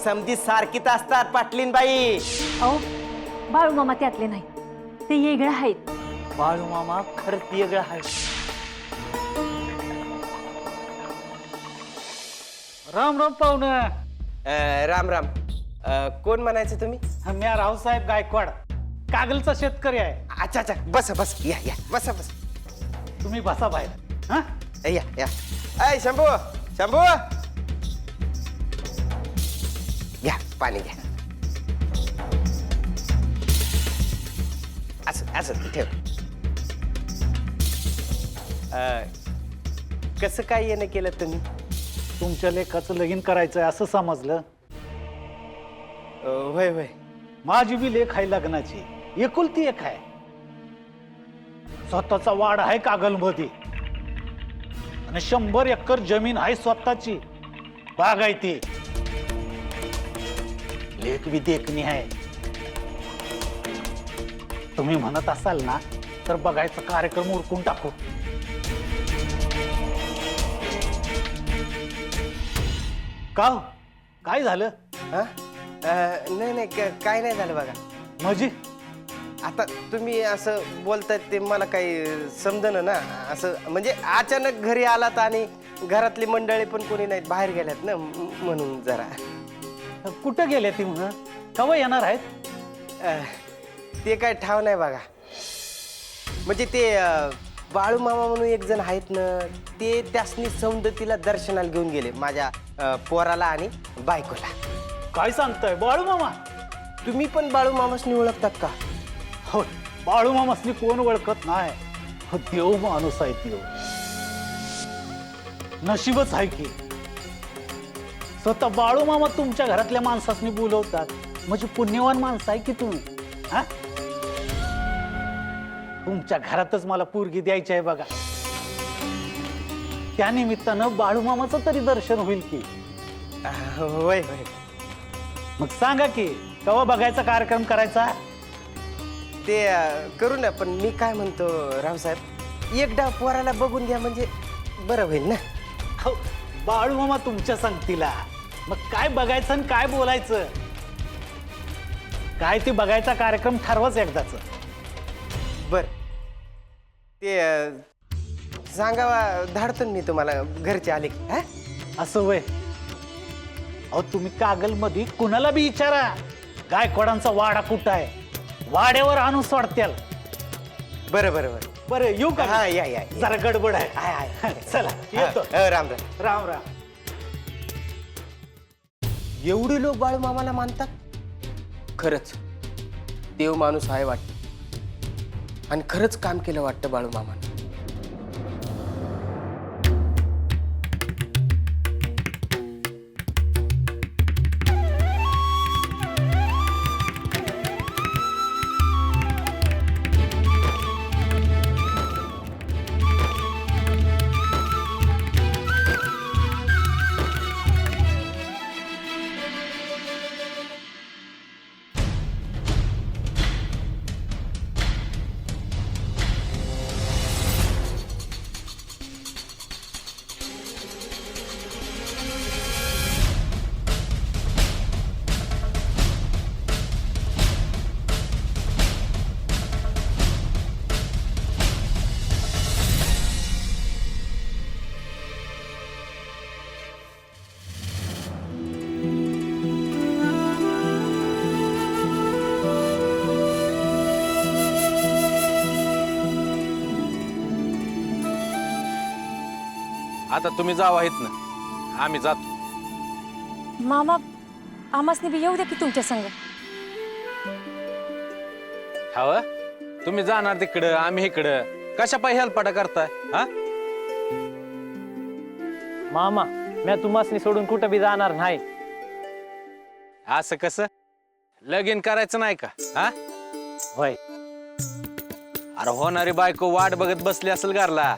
समधी सारखीच असतात पाटलीनबाई. अहो बाळू मामा त्यातले नाही, ते वेगळे आहेत. बाळू मामा खरंच वेगळं आहे. राम राम पाहुणं. राम राम. कोण म्हणायचं तुम्ही? मी रावसाहेब गायकवाड, कागलचा शेतकरी आहे. अच्छा अच्छा, बस बस, या या, बस बस. तुम्ही बसा बाहेर. हा या या. ऐ शंभू, शंभू, घ्या पाणी घ्या. असं असं ठेव. कसं काय येणं केलं तुम्ही? तुमच्या लेखाचं लगीन करायचंय असं समजलं. होय होय. माझी बी लेख आहे लग्नाची, एकुलती एक आहे. स्वतःचा वाड आहे कागलमध्ये आणि 100 एकर जमीन आहे स्वतःची, बागायती. लेख बी देखणी आहे. तुम्ही म्हणत असाल ना तर बघायचा कार्यक्रम उरकून टाकू. का हो? काय झालं? हा? नाही नाही, काय नाही झालं बघा. म्हणजे आता तुम्ही असं बोलताय ते मला काही समजणं ना. असं म्हणजे अचानक घरी आलात आणि घरातली मंडळी पण कोणी नाहीत, बाहेर गेल्यात ना, म्हणून जरा. कुठं गेले ती मग? केव्हा येणार आहेत? ते काय ठाव नाही बघा. म्हणजे ते बाळू मामा म्हणून एक जण आहेत ना, ते त्यासनी सौंदतीला दर्शनाला घेऊन गेले, माझ्या पोराला आणि बायकोला. काय सांगताय? बाळू मामा? तुम्ही पण बाळू मामासनी ओळखतात का? हो, बाळू मामासनी कोण ओळखत नाही. हो, देव माणूस आहे देव. नशीबच आहे की स्वतः बाळू मामा तुमच्या घरातल्या माणसासनी बोलवतात, म्हणजे पुण्यवान माणसं आहे की तुम्ही. हा, तुमच्या घरातच मला पोरगी द्यायची आहे बघा. त्या निमित्तानं बाळू मामाचं तरी दर्शन होईल की. होय होय. मग सांगा की केव्हा बघायचा कार्यक्रम करायचा? ते करू ना, पण मी काय म्हणतो रावसाहेब, एकदा पोराला बघून घ्या म्हणजे बरं होईल ना. हो, बाळू मामा तुमच्या संगतीला. मग काय बघायचं आणि काय बोलायचं, काय ते बघायचा कार्यक्रम ठरवाच एकदाच. बर, ते सांगावा धाडतो मी तुम्हाला घरचे आले की. हा, असं वय? अहो, तुम्ही कागलमध्ये कुणाला बी विचारा, गायकवाडांचा वाडा कुठं आहे, वाड्यावर आणून सोडत्याल. बरं बरं बरं. बरं, येऊ का? हा, या या. जरा गडबड आहे. चला येतो. राम राम. राम राम. एवढे लोक बाळू मामाला मानतात? खरंच देव माणूस आहे वाटतं, आणि खरंच काम केलं वाटतं बाळू मामाने. आता तुम्ही जावा आहेत ना, आम्ही जातो. मामा आमासनी बी येऊ द्या की तुमच्या संग. हवं तुम्ही जाणार तिकडं, आम्ही इकडं, कशा पाय हेलपाटा करताय? हा, मामा मी तुम्हासनी सोडून कुठं बी जाणार नाही. असं कसं? लगीन करायचं नाही का? हा, होय. अरे होणारी बायको वाट बघत बसली असेल घरला,